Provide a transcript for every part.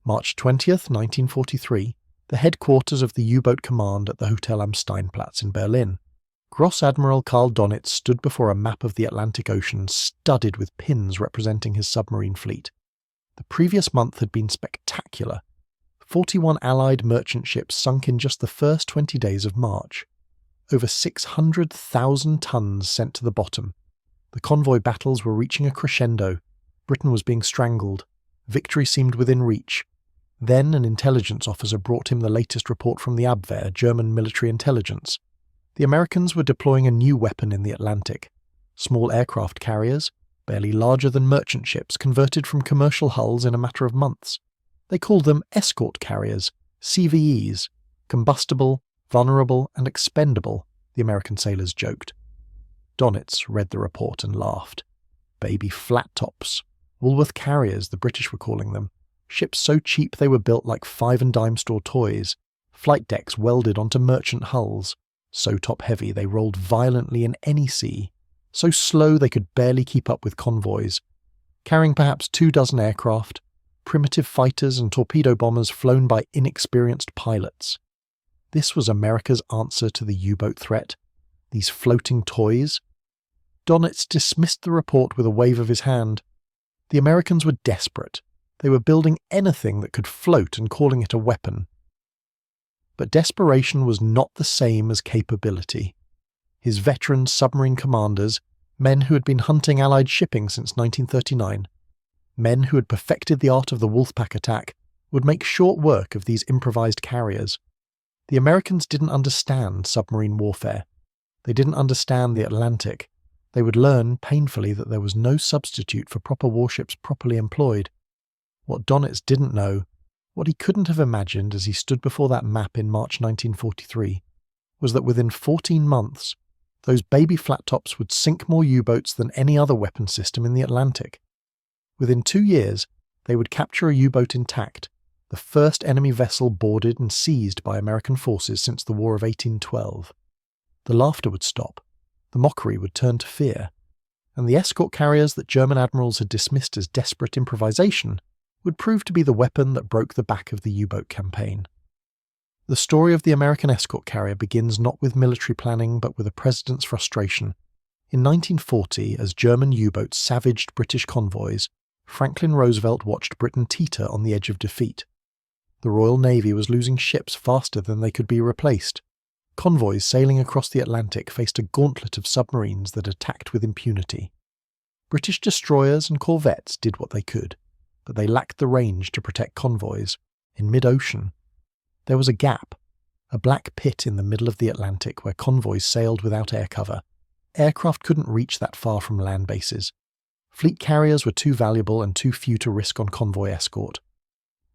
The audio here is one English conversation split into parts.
March 20th, 1943, the headquarters of the U-boat command at the Hotel am Steinplatz in Berlin. Gross Admiral Karl Donitz stood before a map of the Atlantic Ocean studded with pins representing his submarine fleet. The previous month had been spectacular. 41 Allied merchant ships sunk in just the first 20 days of March. Over 600,000 tons sent to the bottom. The convoy battles were reaching a crescendo. Britain was being strangled. Victory seemed within reach. Then an intelligence officer brought him the latest report from the Abwehr, German military intelligence. The Americans were deploying a new weapon in the Atlantic. Small aircraft carriers, barely larger than merchant ships, converted from commercial hulls in a matter of months. They called them escort carriers, CVEs, combustible, vulnerable and expendable, the American sailors joked. Donitz read the report and laughed. Baby flat tops, Woolworth carriers the British were calling them, ships so cheap they were built like 5 and dime store toys, flight decks welded onto merchant hulls, so top-heavy they rolled violently in any sea, so slow they could barely keep up with convoys, carrying perhaps 24 aircraft, primitive fighters and torpedo bombers flown by inexperienced pilots. This was America's answer to the U-boat threat, these floating toys. Donitz dismissed the report with a wave of his hand. The Americans were desperate. They were building anything that could float and calling it a weapon. But desperation was not the same as capability. His veteran submarine commanders, men who had been hunting Allied shipping since 1939, men who had perfected the art of the Wolfpack attack, would make short work of these improvised carriers. The Americans didn't understand submarine warfare. They didn't understand the Atlantic. They would learn painfully that there was no substitute for proper warships properly employed. What Donitz didn't know, what he couldn't have imagined as he stood before that map in March 1943, was that within 14 months, those baby flat tops would sink more U-boats than any other weapon system in the Atlantic. Within 2 years, they would capture a U-boat intact, the first enemy vessel boarded and seized by American forces since the War of 1812. The laughter would stop, the mockery would turn to fear, and the escort carriers that German admirals had dismissed as desperate improvisation would prove to be the weapon that broke the back of the U-boat campaign. The story of the American escort carrier begins not with military planning but with a president's frustration. In 1940, as German U-boats savaged British convoys, Franklin Roosevelt watched Britain teeter on the edge of defeat. The Royal Navy was losing ships faster than they could be replaced. Convoys sailing across the Atlantic faced a gauntlet of submarines that attacked with impunity. British destroyers and corvettes did what they could, but they lacked the range to protect convoys. In mid-ocean, there was a gap, a black pit in the middle of the Atlantic where convoys sailed without air cover. Aircraft couldn't reach that far from land bases. Fleet carriers were too valuable and too few to risk on convoy escort.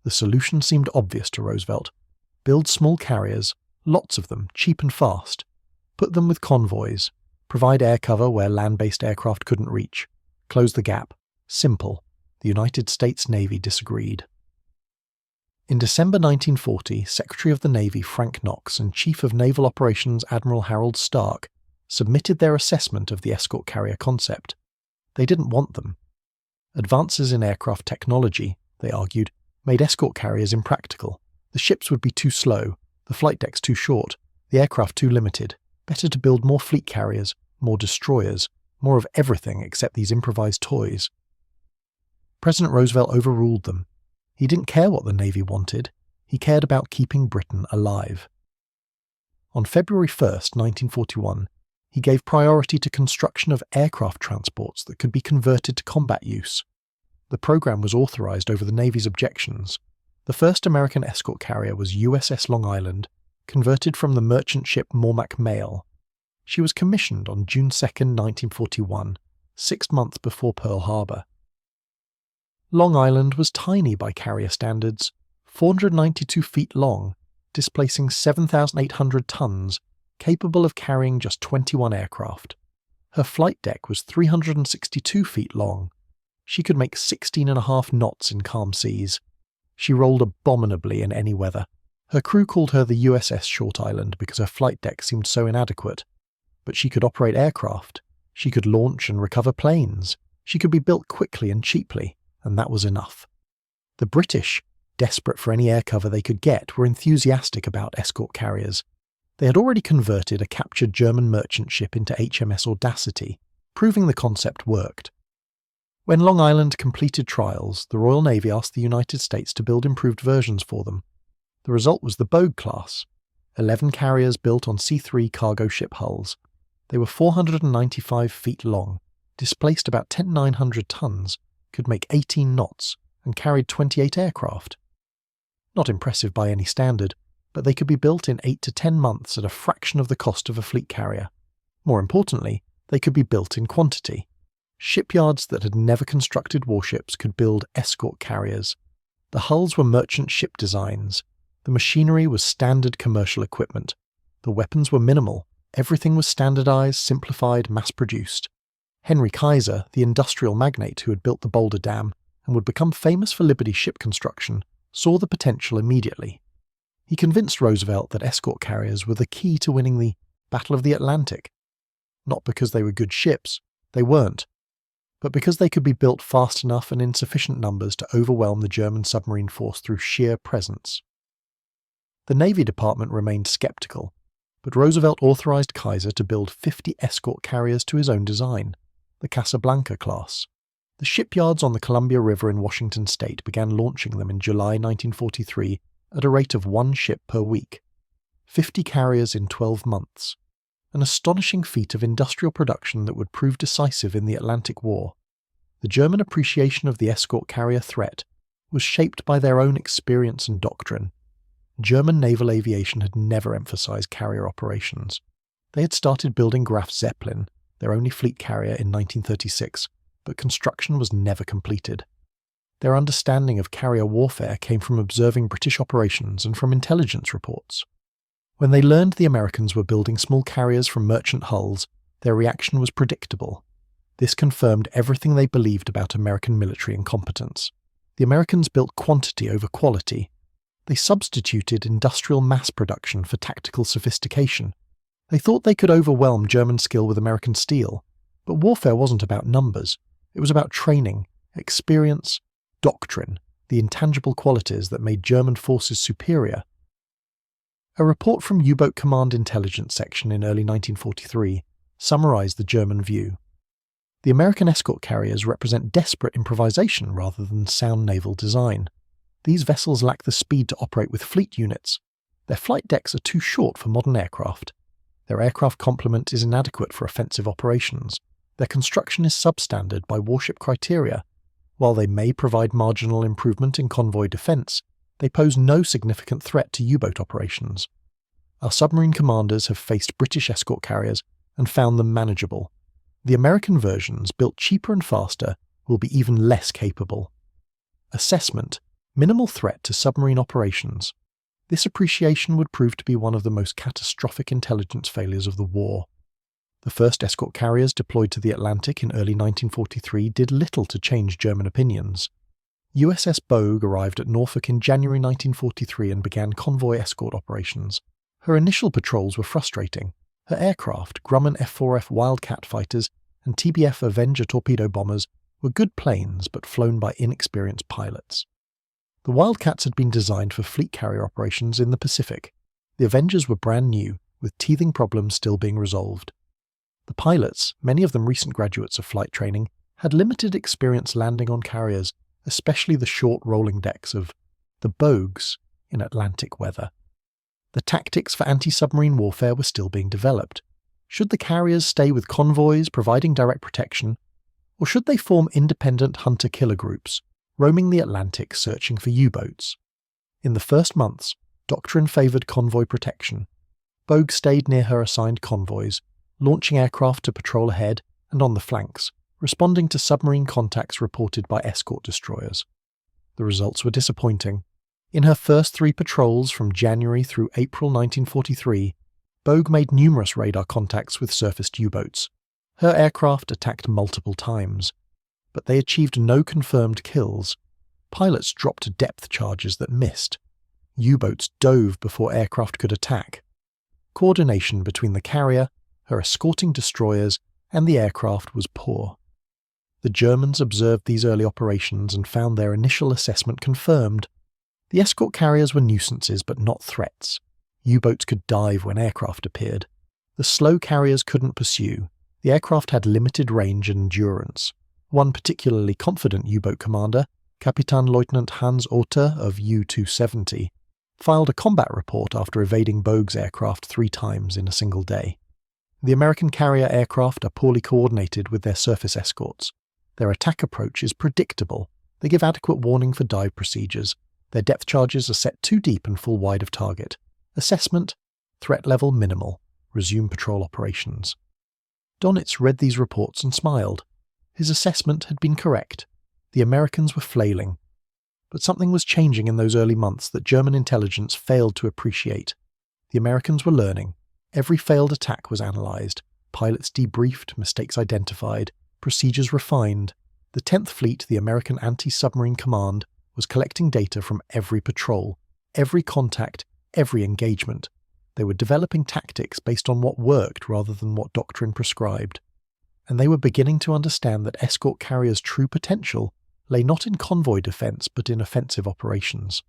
The solution seemed obvious to Roosevelt. Build small carriers, lots of them, cheap and fast. Put them with convoys. Provide air cover where land-based aircraft couldn't reach. Close the gap. Simple. The United States Navy disagreed. In December 1940, Secretary of the Navy Frank Knox and Chief of Naval Operations Admiral Harold Stark submitted their assessment of the escort carrier concept. They didn't want them. Advances in aircraft technology, they argued, made escort carriers impractical. The ships would be too slow, the flight decks too short, the aircraft too limited. Better to build more fleet carriers, more destroyers, more of everything except these improvised toys. President Roosevelt overruled them. He didn't care what the Navy wanted. He cared about keeping Britain alive. On February 1st, 1941, he gave priority to construction of aircraft transports that could be converted to combat use. The program was authorized over the Navy's objections. The first American escort carrier was USS Long Island, converted from the merchant ship Mormac Mail. She was commissioned on June 2, 1941, 6 months before Pearl Harbor. Long Island was tiny by carrier standards, 492 feet long, displacing 7,800 tons, capable of carrying just 21 aircraft. Her flight deck was 362 feet long. She could make 16.5 knots in calm seas. She rolled abominably in any weather. Her crew called her the USS Short Island because her flight deck seemed so inadequate. But she could operate aircraft. She could launch and recover planes. She could be built quickly and cheaply, and that was enough. The British, desperate for any air cover they could get, were enthusiastic about escort carriers. They had already converted a captured German merchant ship into HMS Audacity, proving the concept worked. When Long Island completed trials, the Royal Navy asked the United States to build improved versions for them. The result was the Bogue class, 11 carriers built on C-3 cargo ship hulls. They were 495 feet long, displaced about 10,900 tons, could make 18 knots, and carried 28 aircraft. Not impressive by any standard, but they could be built in 8 to 10 months at a fraction of the cost of a fleet carrier. More importantly, they could be built in quantity. Shipyards that had never constructed warships could build escort carriers. The hulls were merchant ship designs. The machinery was standard commercial equipment. The weapons were minimal. Everything was standardized, simplified, mass-produced. Henry Kaiser, the industrial magnate who had built the Boulder Dam and would become famous for Liberty ship construction, saw the potential immediately. He convinced Roosevelt that escort carriers were the key to winning the Battle of the Atlantic. Not because they were good ships, they weren't, but because they could be built fast enough and in sufficient numbers to overwhelm the German submarine force through sheer presence. The Navy Department remained skeptical, but Roosevelt authorized Kaiser to build 50 escort carriers to his own design, the Casablanca class. The shipyards on the Columbia River in Washington state began launching them in July 1943 at a rate of 1 ship per week. 50 carriers in 12 months. An astonishing feat of industrial production that would prove decisive in the Atlantic War. The German appreciation of the escort carrier threat was shaped by their own experience and doctrine. German naval aviation had never emphasized carrier operations. They had started building Graf Zeppelin, their only fleet carrier, in 1936, but construction was never completed. Their understanding of carrier warfare came from observing British operations and from intelligence reports. When they learned the Americans were building small carriers from merchant hulls, their reaction was predictable. This confirmed everything they believed about American military incompetence. The Americans built quantity over quality. They substituted industrial mass production for tactical sophistication. They thought they could overwhelm German skill with American steel, but warfare wasn't about numbers. It was about training, experience, doctrine, the intangible qualities that made German forces superior. A report from U-Boat Command Intelligence Section in early 1943 summarized the German view. The American escort carriers represent desperate improvisation rather than sound naval design. These vessels lack the speed to operate with fleet units. Their flight decks are too short for modern aircraft. Their aircraft complement is inadequate for offensive operations. Their construction is substandard by warship criteria. While they may provide marginal improvement in convoy defense, they pose no significant threat to U-boat operations. Our submarine commanders have faced British escort carriers and found them manageable. The American versions, built cheaper and faster, will be even less capable. Assessment: minimal threat to submarine operations. This appreciation would prove to be one of the most catastrophic intelligence failures of the war. The first escort carriers deployed to the Atlantic in early 1943 did little to change German opinions. USS Bogue arrived at Norfolk in January 1943 and began convoy escort operations. Her initial patrols were frustrating. Her aircraft, Grumman F-4F Wildcat fighters and TBF Avenger torpedo bombers, were good planes but flown by inexperienced pilots. The Wildcats had been designed for fleet carrier operations in the Pacific. The Avengers were brand new, with teething problems still being resolved. The pilots, many of them recent graduates of flight training, had limited experience landing on carriers, especially the short rolling decks of the Bogues in Atlantic weather. The tactics for anti-submarine warfare were still being developed. Should the carriers stay with convoys providing direct protection, or should they form independent hunter-killer groups, roaming the Atlantic searching for U-boats? In the first months, doctrine favoured convoy protection. Bogue stayed near her assigned convoys, launching aircraft to patrol ahead and on the flanks, responding to submarine contacts reported by escort destroyers. The results were disappointing. In her first 3 patrols from January through April 1943, Bogue made numerous radar contacts with surfaced U-boats. Her aircraft attacked multiple times, but they achieved no confirmed kills. Pilots dropped depth charges that missed. U-boats dove before aircraft could attack. Coordination between the carrier, her escorting destroyers, and the aircraft was poor. The Germans observed these early operations and found their initial assessment confirmed. The escort carriers were nuisances but not threats. U-boats could dive when aircraft appeared. The slow carriers couldn't pursue. The aircraft had limited range and endurance. One particularly confident U-boat commander, Kapitänleutnant Hans Otter of U-270, filed a combat report after evading Bogue's aircraft 3 times in a single day. The American carrier aircraft are poorly coordinated with their surface escorts. Their attack approach is predictable. They give adequate warning for dive procedures. Their depth charges are set too deep and full wide of target. Assessment: threat level minimal. Resume patrol operations. Donitz read these reports and smiled. His assessment had been correct. The Americans were flailing. But something was changing in those early months that German intelligence failed to appreciate. The Americans were learning. Every failed attack was analysed, pilots debriefed, mistakes identified, procedures refined. The 10th Fleet, the American Anti-Submarine Command, was collecting data from every patrol, every contact, every engagement. They were developing tactics based on what worked rather than what doctrine prescribed. And they were beginning to understand that escort carriers' true potential lay not in convoy defence but in offensive operations.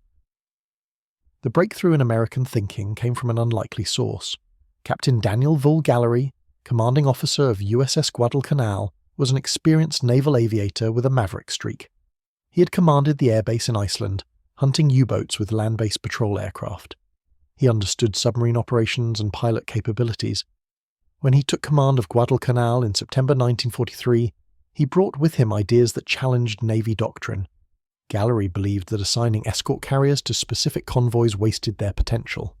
The breakthrough in American thinking came from an unlikely source. Captain Daniel Vull Gallery, commanding officer of USS Guadalcanal, was an experienced naval aviator with a maverick streak. He had commanded the airbase in Iceland, hunting U-boats with land-based patrol aircraft. He understood submarine operations and pilot capabilities. When he took command of Guadalcanal in September 1943, he brought with him ideas that challenged Navy doctrine. Gallery believed that assigning escort carriers to specific convoys wasted their potential.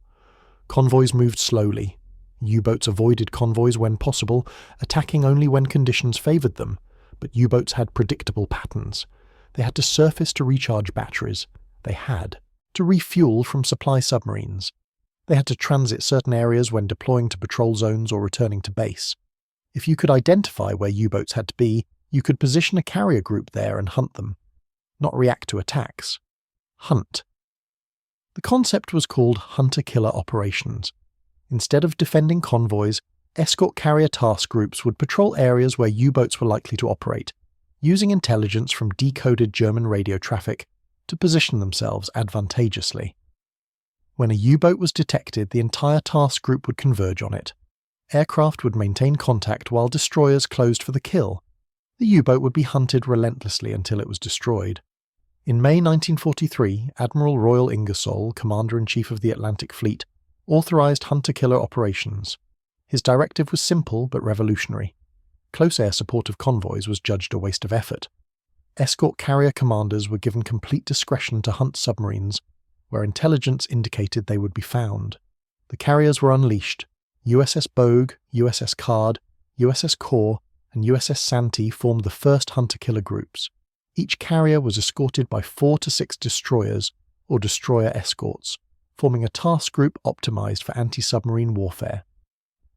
Convoys moved slowly. U-boats avoided convoys when possible, attacking only when conditions favoured them, but U-boats had predictable patterns. They had to surface to recharge batteries. They had to refuel from supply submarines. They had to transit certain areas when deploying to patrol zones or returning to base. If you could identify where U-boats had to be, you could position a carrier group there and hunt them. Not react to attacks. Hunt. The concept was called hunter-killer operations. Instead of defending convoys, escort carrier task groups would patrol areas where U-boats were likely to operate, using intelligence from decoded German radio traffic to position themselves advantageously. When a U-boat was detected, the entire task group would converge on it. Aircraft would maintain contact while destroyers closed for the kill. The U-boat would be hunted relentlessly until it was destroyed. In May 1943, Admiral Royal Ingersoll, Commander-in-Chief of the Atlantic Fleet, authorized hunter-killer operations. His directive was simple but revolutionary. Close air support of convoys was judged a waste of effort. Escort carrier commanders were given complete discretion to hunt submarines where intelligence indicated they would be found. The carriers were unleashed. USS Bogue, USS Card, USS Core, and USS Santee formed the first hunter-killer groups. Each carrier was escorted by 4 to 6 destroyers or destroyer escorts, forming a task group optimized for anti-submarine warfare.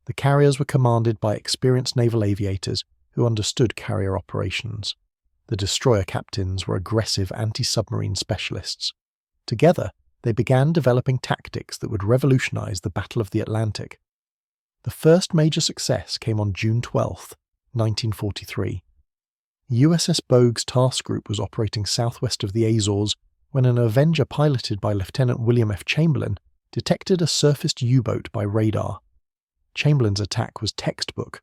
The carriers were commanded by experienced naval aviators who understood carrier operations. The destroyer captains were aggressive anti-submarine specialists. Together, they began developing tactics that would revolutionize the Battle of the Atlantic. The first major success came on June 12, 1943. USS Bogue's task group was operating southwest of the Azores when an Avenger piloted by Lieutenant William F. Chamberlain detected a surfaced U-boat by radar. Chamberlain's attack was textbook.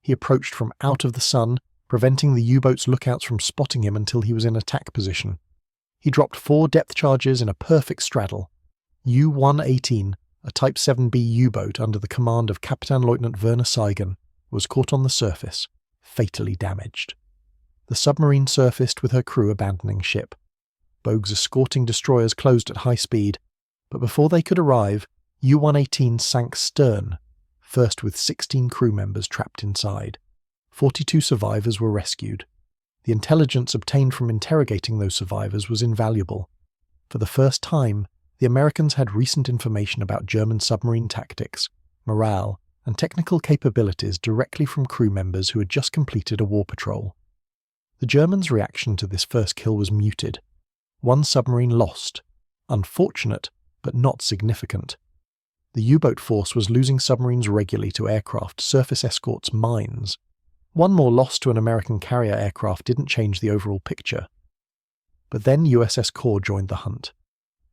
He approached from out of the sun, preventing the U-boat's lookouts from spotting him until he was in attack position. He dropped 4 depth charges in a perfect straddle. U-118, a Type 7B U-boat under the command of Kapitänleutnant Werner Seigen, was caught on the surface, fatally damaged. The submarine surfaced with her crew abandoning ship. Bogue's escorting destroyers closed at high speed, but before they could arrive, U-118 sank stern, first with 16 crew members trapped inside. 42 survivors were rescued. The intelligence obtained from interrogating those survivors was invaluable. For the first time, the Americans had recent information about German submarine tactics, morale, and technical capabilities directly from crew members who had just completed a war patrol. The Germans' reaction to this first kill was muted. 1 submarine lost. Unfortunate, but not significant. The U-boat force was losing submarines regularly to aircraft, surface escorts, mines. 1 more loss to an American carrier aircraft didn't change the overall picture. But then USS Core joined the hunt.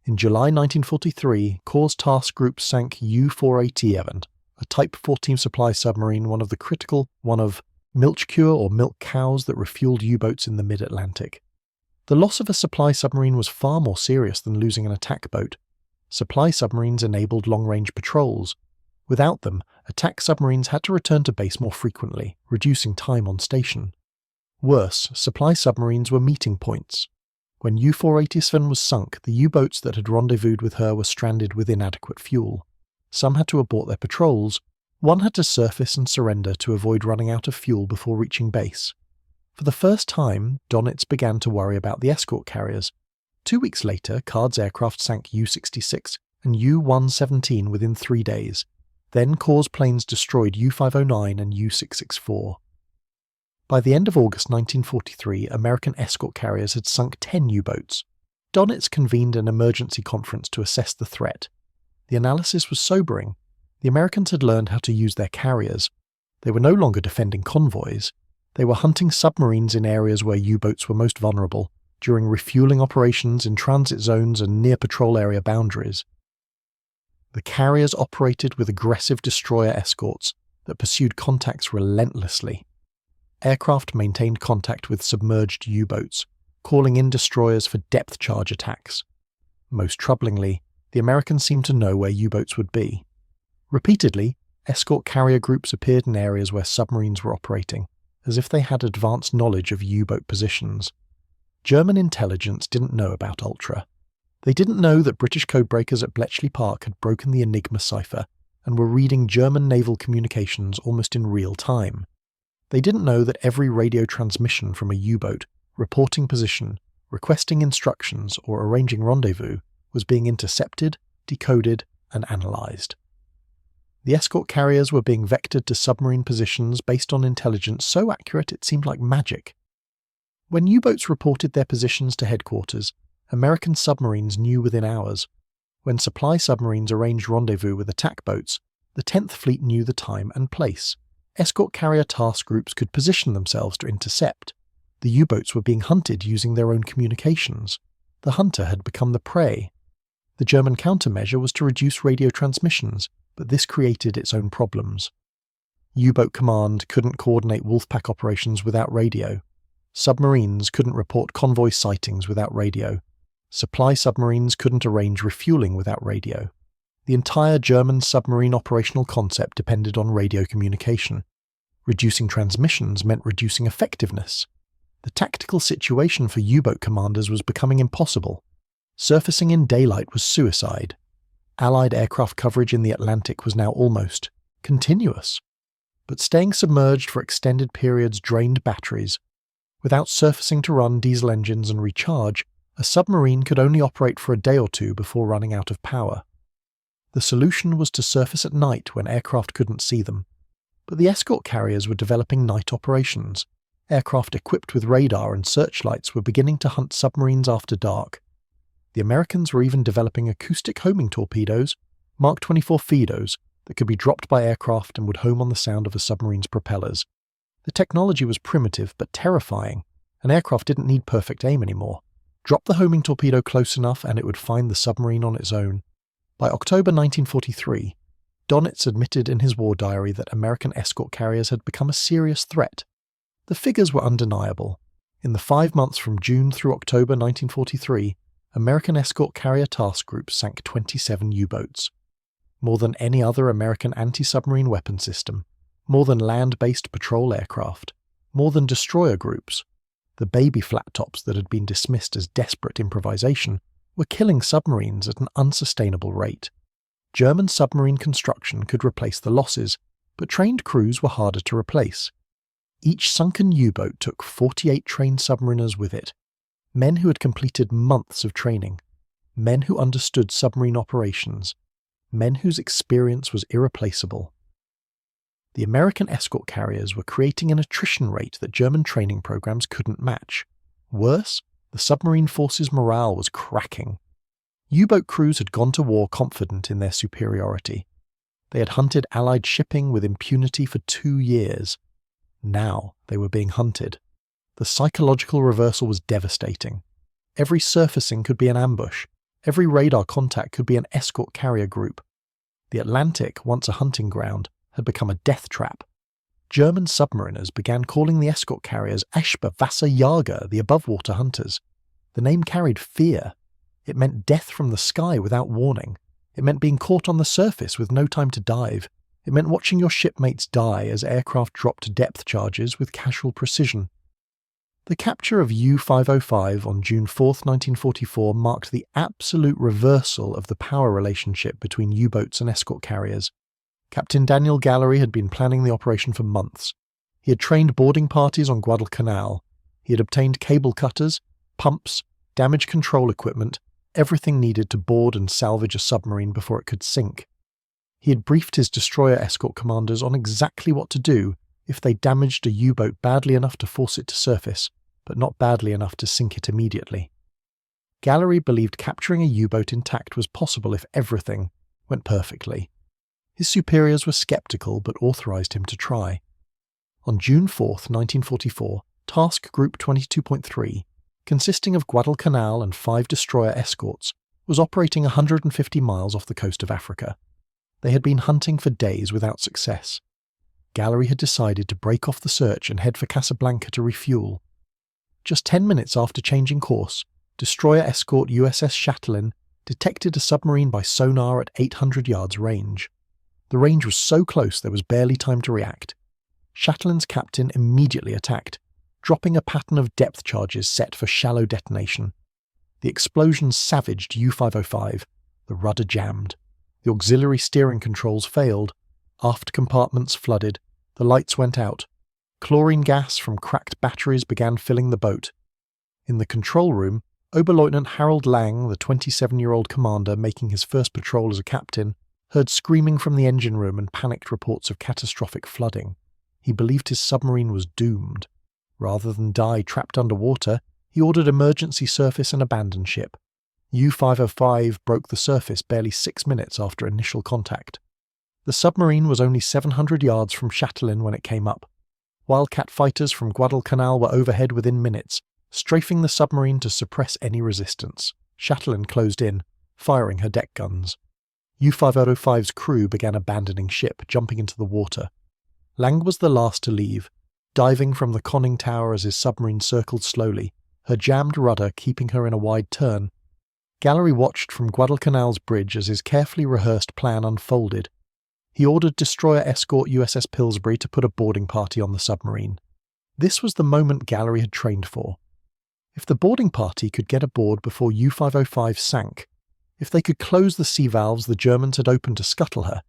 In July 1943, Corps Task Group sank U-480 a Type 14 supply submarine, one of milk cure or milk cows that refueled U-boats in the mid-Atlantic. The loss of a supply submarine was far more serious than losing an attack boat. Supply submarines enabled long-range patrols. Without them, attack submarines had to return to base more frequently, reducing time on station. Worse, supply submarines were meeting points. When U-487 was sunk, the U-boats that had rendezvoused with her were stranded with inadequate fuel. Some had to abort their patrols. One had to surface and surrender to avoid running out of fuel before reaching base. For the first time, Donitz began to worry about the escort carriers. 2 weeks later, Card's aircraft sank U-66 and U-117 within 3 days. Then Corps' planes destroyed U-509 and U-664. By the end of August 1943, American escort carriers had sunk 10 U-boats. Donitz convened an emergency conference to assess the threat. The analysis was sobering. The Americans had learned how to use their carriers. They were no longer defending convoys. They were hunting submarines in areas where U-boats were most vulnerable, during refueling operations in transit zones and near patrol area boundaries. The carriers operated with aggressive destroyer escorts that pursued contacts relentlessly. Aircraft maintained contact with submerged U-boats, calling in destroyers for depth charge attacks. Most troublingly, the Americans seemed to know where U-boats would be. Repeatedly, escort carrier groups appeared in areas where submarines were operating, as if they had advanced knowledge of U-boat positions. German intelligence didn't know about Ultra. They didn't know that British codebreakers at Bletchley Park had broken the Enigma cipher and were reading German naval communications almost in real time. They didn't know that every radio transmission from a U-boat, reporting position, requesting instructions, or arranging rendezvous was being intercepted, decoded, and analysed. The escort carriers were being vectored to submarine positions based on intelligence so accurate it seemed like magic. When U-boats reported their positions to headquarters, American submarines knew within hours. When supply submarines arranged rendezvous with attack boats, the 10th Fleet knew the time and place. Escort carrier task groups could position themselves to intercept. The U-boats were being hunted using their own communications. The hunter had become the prey. The German countermeasure was to reduce radio transmissions, but this created its own problems. U-boat command couldn't coordinate Wolfpack operations without radio. Submarines couldn't report convoy sightings without radio. Supply submarines couldn't arrange refueling without radio. The entire German submarine operational concept depended on radio communication. Reducing transmissions meant reducing effectiveness. The tactical situation for U-boat commanders was becoming impossible. Surfacing in daylight was suicide. Allied aircraft coverage in the Atlantic was now almost continuous. But staying submerged for extended periods drained batteries. Without surfacing to run diesel engines and recharge, a submarine could only operate for a day or two before running out of power. The solution was to surface at night when aircraft couldn't see them. But the escort carriers were developing night operations. Aircraft equipped with radar and searchlights were beginning to hunt submarines after dark. The Americans were even developing acoustic homing torpedoes, Mark 24 Fidos, that could be dropped by aircraft and would home on the sound of a submarine's propellers. The technology was primitive but terrifying. An aircraft didn't need perfect aim anymore. Drop the homing torpedo close enough and it would find the submarine on its own. By October 1943, Donitz admitted in his war diary that American escort carriers had become a serious threat. The figures were undeniable. In the 5 months from June through October 1943, American escort carrier task groups sank 27 U-boats. More than any other American anti-submarine weapon system, more than land-based patrol aircraft, more than destroyer groups. The baby flat tops that had been dismissed as desperate improvisation were killing submarines at an unsustainable rate. German submarine construction could replace the losses, but trained crews were harder to replace. Each sunken U-boat took 48 trained submariners with it, men who had completed months of training, men who understood submarine operations, men whose experience was irreplaceable. The American escort carriers were creating an attrition rate that German training programs couldn't match. Worse, the submarine force's morale was cracking. U-boat crews had gone to war confident in their superiority. They had hunted Allied shipping with impunity for 2 years. Now they were being hunted. The psychological reversal was devastating. Every surfacing could be an ambush. Every radar contact could be an escort carrier group. The Atlantic, once a hunting ground, had become a death trap. German submariners began calling the escort carriers Eschber Wasser Jager, the above-water hunters. The name carried fear. It meant death from the sky without warning. It meant being caught on the surface with no time to dive. It meant watching your shipmates die as aircraft dropped depth charges with casual precision. The capture of U-505 on June 4, 1944 marked the absolute reversal of the power relationship between U-boats and escort carriers. Captain Daniel Gallery had been planning the operation for months. He had trained boarding parties on Guadalcanal. He had obtained cable cutters, pumps, damage control equipment, everything needed to board and salvage a submarine before it could sink. He had briefed his destroyer escort commanders on exactly what to do if they damaged a U-boat badly enough to force it to surface, but not badly enough to sink it immediately. Gallery believed capturing a U-boat intact was possible if everything went perfectly. His superiors were skeptical but authorized him to try. On June 4, 1944, Task Group 22.3, consisting of Guadalcanal and 5 destroyer escorts, was operating 150 miles off the coast of Africa. They had been hunting for days without success. Gallery had decided to break off the search and head for Casablanca to refuel. Just 10 minutes after changing course, destroyer escort USS Chatelaine detected a submarine by sonar at 800 yards range. The range was so close there was barely time to react. Chatelaine's captain immediately attacked, dropping a pattern of depth charges set for shallow detonation. The explosion savaged U-505. The rudder jammed. The auxiliary steering controls failed. Aft compartments flooded. The lights went out. Chlorine gas from cracked batteries began filling the boat. In the control room, Oberleutnant Harold Lang, the 27-year-old commander making his first patrol as a captain, heard screaming from the engine room and panicked reports of catastrophic flooding. He believed his submarine was doomed. Rather than die trapped underwater, he ordered emergency surface and abandon ship. U-505 broke the surface barely 6 minutes after initial contact. The submarine was only 700 yards from Chatelaine when it came up. Wildcat fighters from Guadalcanal were overhead within minutes, strafing the submarine to suppress any resistance. Chatelaine closed in, firing her deck guns. U-505's crew began abandoning ship, jumping into the water. Lang was the last to leave, diving from the conning tower as his submarine circled slowly, her jammed rudder keeping her in a wide turn. Gallery watched from Guadalcanal's bridge as his carefully rehearsed plan unfolded. He ordered destroyer escort USS Pillsbury to put a boarding party on the submarine. This was the moment Gallery had trained for. If the boarding party could get aboard before U-505 sank, if they could close the sea valves the Germans had opened to scuttle her,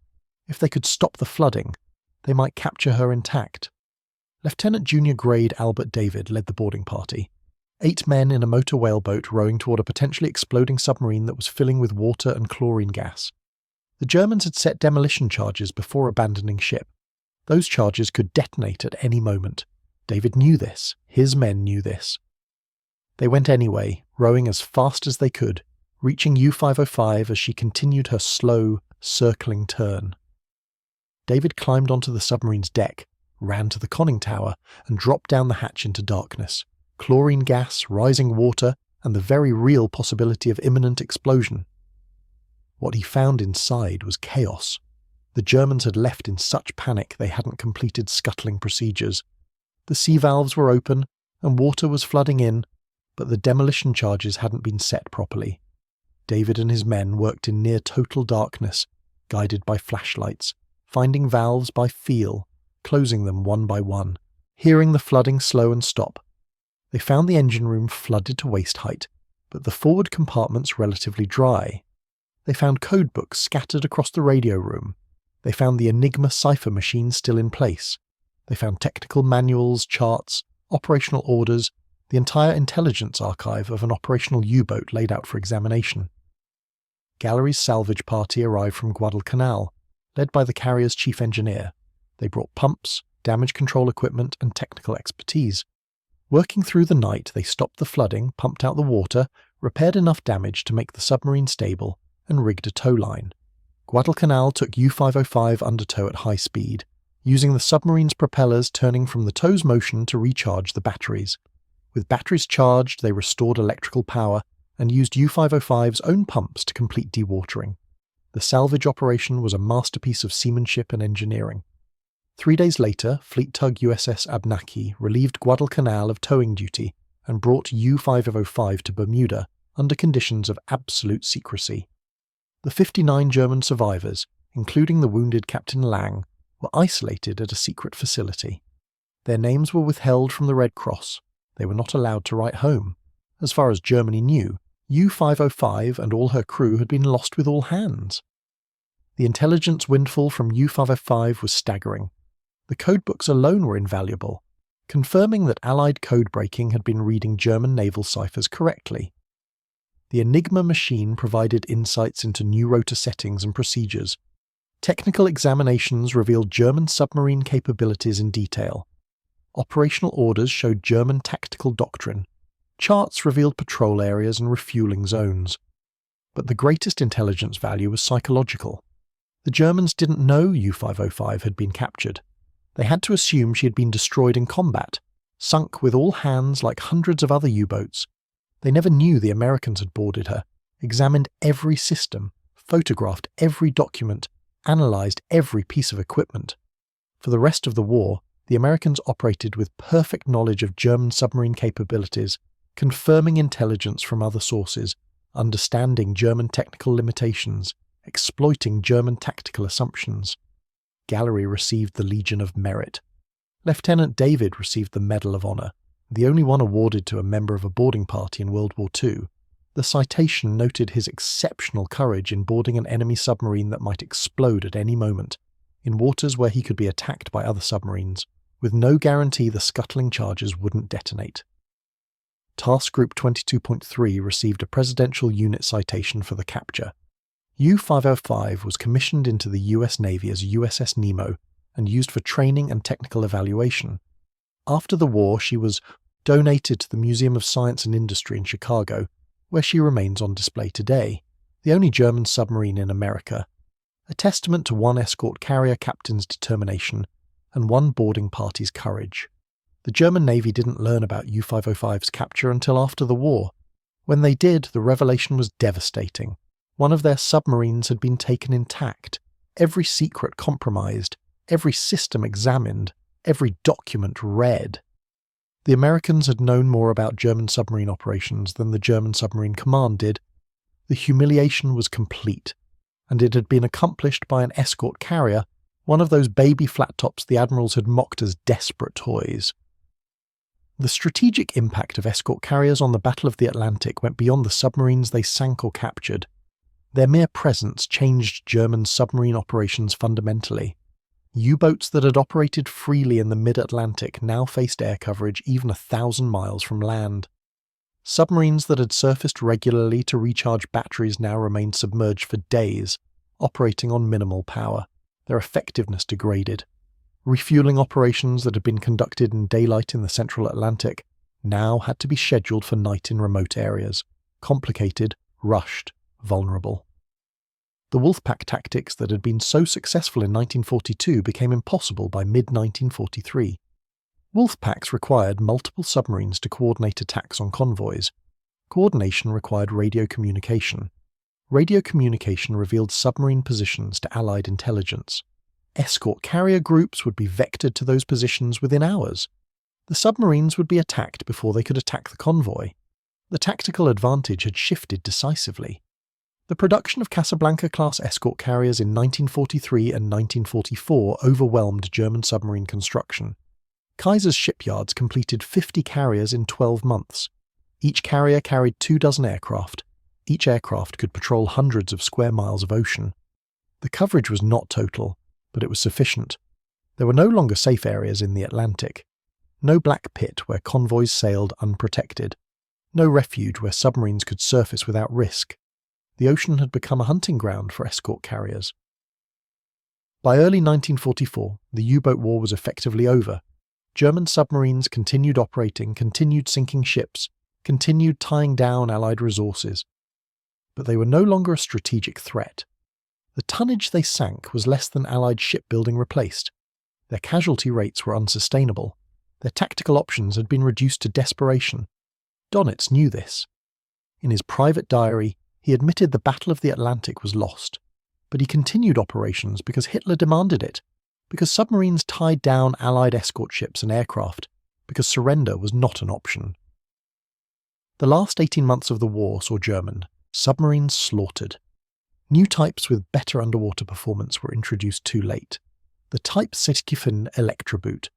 if they could stop the flooding, they might capture her intact. Lieutenant Junior Grade Albert David led the boarding party. 8 men in a motor whaleboat rowing toward a potentially exploding submarine that was filling with water and chlorine gas. The Germans had set demolition charges before abandoning ship. Those charges could detonate at any moment. David knew this. His men knew this. They went anyway, rowing as fast as they could, reaching U-505 as she continued her slow, circling turn. David climbed onto the submarine's deck, ran to the conning tower, and dropped down the hatch into darkness. Chlorine gas, rising water, and the very real possibility of imminent explosion. What he found inside was chaos. The Germans had left in such panic they hadn't completed scuttling procedures. The sea valves were open, and water was flooding in, but the demolition charges hadn't been set properly. David and his men worked in near total darkness, guided by flashlights, finding valves by feel, closing them one by one, hearing the flooding slow and stop. They found the engine room flooded to waist height, but the forward compartments relatively dry. They found code books scattered across the radio room. They found the Enigma cipher machine still in place. They found technical manuals, charts, operational orders, the entire intelligence archive of an operational U-boat laid out for examination. Gallery's salvage party arrived from Guadalcanal, led by the carrier's chief engineer. They brought pumps, damage control equipment, and technical expertise. Working through the night, they stopped the flooding, pumped out the water, repaired enough damage to make the submarine stable, and rigged a tow line. Guadalcanal took U-505 under tow at high speed, using the submarine's propellers turning from the tow's motion to recharge the batteries. With batteries charged, they restored electrical power, and used U-505's own pumps to complete dewatering. The salvage operation was a masterpiece of seamanship and engineering. 3 days later, fleet tug USS Abnaki relieved Guadalcanal of towing duty and brought U-505 to Bermuda under conditions of absolute secrecy. The 59 German survivors, including the wounded Captain Lang, were isolated at a secret facility. Their names were withheld from the Red Cross. They were not allowed to write home. As far as Germany knew, U-505 and all her crew had been lost with all hands. The intelligence windfall from U-505 was staggering. The codebooks alone were invaluable, confirming that Allied code-breaking had been reading German naval ciphers correctly. The Enigma machine provided insights into new rotor settings and procedures. Technical examinations revealed German submarine capabilities in detail. Operational orders showed German tactical doctrine. Charts revealed patrol areas and refueling zones. But the greatest intelligence value was psychological. The Germans didn't know U-505 had been captured. They had to assume she had been destroyed in combat, sunk with all hands like hundreds of other U-boats. They never knew the Americans had boarded her, examined every system, photographed every document, analysed every piece of equipment. For the rest of the war, the Americans operated with perfect knowledge of German submarine capabilities, confirming intelligence from other sources, understanding German technical limitations, exploiting German tactical assumptions. Gallery received the Legion of Merit. Lieutenant David received the Medal of Honor, the only one awarded to a member of a boarding party in World War II. The citation noted his exceptional courage in boarding an enemy submarine that might explode at any moment, in waters where he could be attacked by other submarines, with no guarantee the scuttling charges wouldn't detonate. Task Group 22.3 received a Presidential Unit citation for the capture. U-505 was commissioned into the US Navy as USS Nemo and used for training and technical evaluation. After the war, she was donated to the Museum of Science and Industry in Chicago, where she remains on display today, the only German submarine in America, a testament to one escort carrier captain's determination and one boarding party's courage. The German Navy didn't learn about U-505's capture until after the war. When they did, the revelation was devastating. One of their submarines had been taken intact, every secret compromised, every system examined, every document read. The Americans had known more about German submarine operations than the German submarine command did. The humiliation was complete, and it had been accomplished by an escort carrier, one of those baby flat-tops the Admirals had mocked as desperate toys. The strategic impact of escort carriers on the Battle of the Atlantic went beyond the submarines they sank or captured. Their mere presence changed German submarine operations fundamentally. U-boats that had operated freely in the mid-Atlantic now faced air coverage even 1,000 miles from land. Submarines that had surfaced regularly to recharge batteries now remained submerged for days, operating on minimal power, their effectiveness degraded. Refueling operations that had been conducted in daylight in the central Atlantic now had to be scheduled for night in remote areas, complicated, rushed, vulnerable. The Wolfpack tactics that had been so successful in 1942 became impossible by mid-1943. Wolfpacks required multiple submarines to coordinate attacks on convoys. Coordination required radio communication. Radio communication revealed submarine positions to Allied intelligence. Escort carrier groups would be vectored to those positions within hours. The submarines would be attacked before they could attack the convoy. The tactical advantage had shifted decisively. The production of Casablanca-class escort carriers in 1943 and 1944 overwhelmed German submarine construction. Kaiser's shipyards completed 50 carriers in 12 months. Each carrier carried 24 aircraft. Each aircraft could patrol hundreds of square miles of ocean. The coverage was not total, but it was sufficient. There were no longer safe areas in the Atlantic. No black pit where convoys sailed unprotected. No refuge where submarines could surface without risk. The ocean had become a hunting ground for escort carriers. By early 1944, the U-boat war was effectively over. German submarines continued operating, continued sinking ships, continued tying down Allied resources. But they were no longer a strategic threat. The tonnage they sank was less than Allied shipbuilding replaced. Their casualty rates were unsustainable. Their tactical options had been reduced to desperation. Donitz knew this. In his private diary, he admitted the Battle of the Atlantic was lost, but he continued operations because Hitler demanded it, because submarines tied down Allied escort ships and aircraft, because surrender was not an option. The last 18 months of the war saw German submarines slaughtered. New types with better underwater performance were introduced too late. The Type Sitkifen Elektroboot,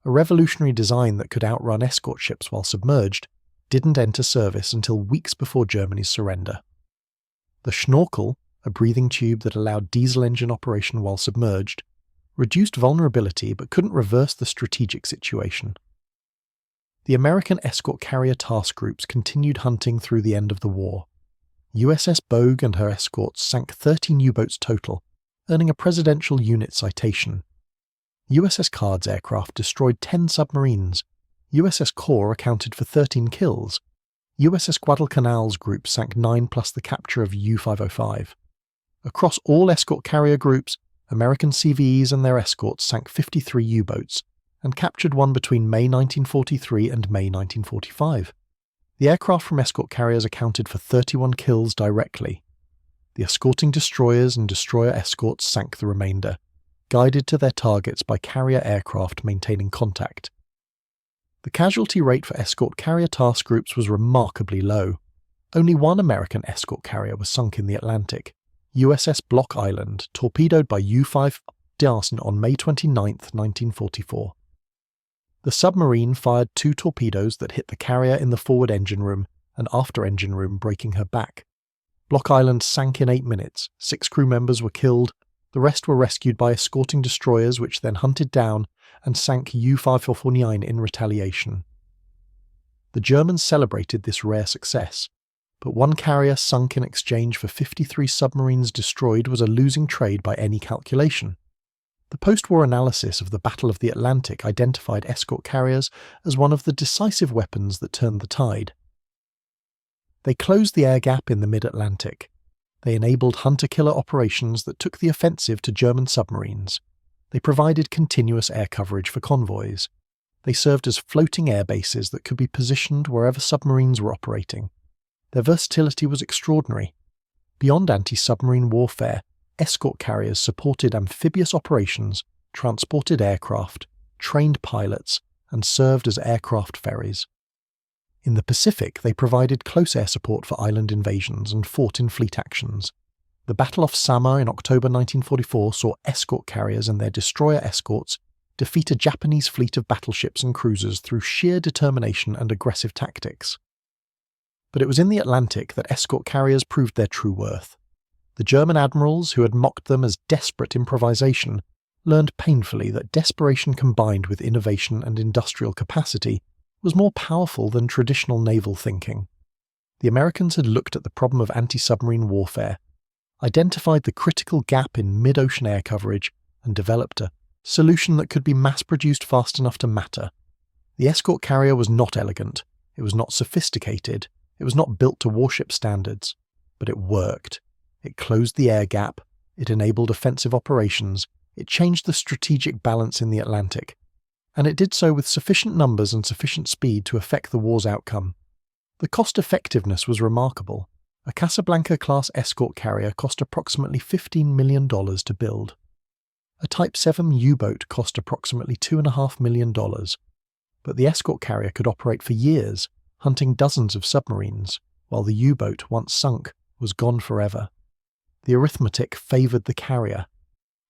a revolutionary design that could outrun escort ships while submerged, didn't enter service until weeks before Germany's surrender. The Schnorkel, a breathing tube that allowed diesel engine operation while submerged, reduced vulnerability but couldn't reverse the strategic situation. The American escort carrier task groups continued hunting through the end of the war. USS Bogue and her escorts sank 13 U-boats total, earning a Presidential Unit citation. USS Card's aircraft destroyed 10 submarines. USS Core accounted for 13 kills. USS Guadalcanal's group sank 9 plus the capture of U-505. Across all escort carrier groups, American CVEs and their escorts sank 53 U-boats and captured one between May 1943 and May 1945. The aircraft from escort carriers accounted for 31 kills directly. The escorting destroyers and destroyer escorts sank the remainder, guided to their targets by carrier aircraft maintaining contact. The casualty rate for escort carrier task groups was remarkably low. Only one American escort carrier was sunk in the Atlantic, USS Block Island, torpedoed by U-5 Darson on May 29, 1944. The submarine fired 2 torpedoes that hit the carrier in the forward engine room and after engine room, breaking her back. Block Island sank in 8 minutes, 6 crew members were killed, the rest were rescued by escorting destroyers which then hunted down and sank U-549 in retaliation. The Germans celebrated this rare success, but one carrier sunk in exchange for 53 submarines destroyed was a losing trade by any calculation. The post-war analysis of the Battle of the Atlantic identified escort carriers as one of the decisive weapons that turned the tide. They closed the air gap in the mid-Atlantic. They enabled hunter-killer operations that took the offensive to German submarines. They provided continuous air coverage for convoys. They served as floating air bases that could be positioned wherever submarines were operating. Their versatility was extraordinary. Beyond anti-submarine warfare, escort carriers supported amphibious operations, transported aircraft, trained pilots, and served as aircraft ferries. In the Pacific, they provided close air support for island invasions and fought in fleet actions. The Battle off Samar in October 1944 saw escort carriers and their destroyer escorts defeat a Japanese fleet of battleships and cruisers through sheer determination and aggressive tactics. But it was in the Atlantic that escort carriers proved their true worth. The German admirals, who had mocked them as desperate improvisation, learned painfully that desperation combined with innovation and industrial capacity was more powerful than traditional naval thinking. The Americans had looked at the problem of anti-submarine warfare, identified the critical gap in mid-ocean air coverage, and developed a solution that could be mass-produced fast enough to matter. The escort carrier was not elegant, it was not sophisticated, it was not built to warship standards, but it worked. It closed the air gap, it enabled offensive operations, it changed the strategic balance in the Atlantic, and it did so with sufficient numbers and sufficient speed to affect the war's outcome. The cost-effectiveness was remarkable. A Casablanca-class escort carrier cost approximately $15 million to build. A Type 7 U-boat cost approximately $2.5 million, but the escort carrier could operate for years, hunting dozens of submarines, while the U-boat, once sunk, was gone forever. The arithmetic favoured the carrier.